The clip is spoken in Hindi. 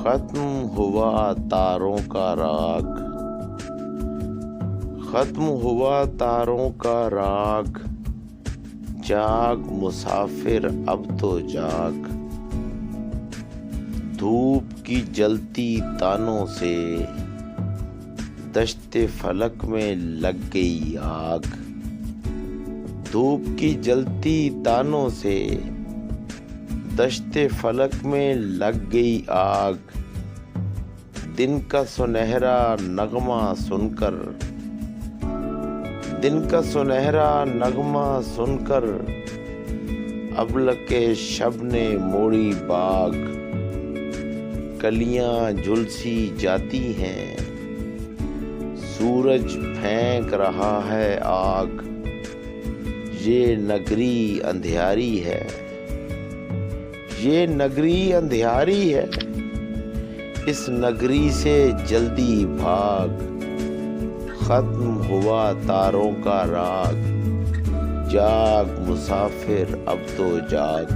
खत्म हुआ तारों का राग, खत्म हुआ तारों का राग, जाग मुसाफिर अब तो जाग। धूप की जलती तानों से दश्ते फलक में लग गई आग। धूप की जलती तानों से दश्ते फलक में लग गई आग। दिन का सुनहरा नगमा सुनकर, दिन का सुनहरा नगमा सुनकर अबलके शब ने मोड़ी बाग। कलियां झुलसी जाती हैं, सूरज फेंक रहा है आग। ये नगरी अंधियारी है, ये नगरी अंधियारी है, इस नगरी से जल्दी भाग। खत्म हुआ तारों का राग, जाग मुसाफिर अब तो जाग।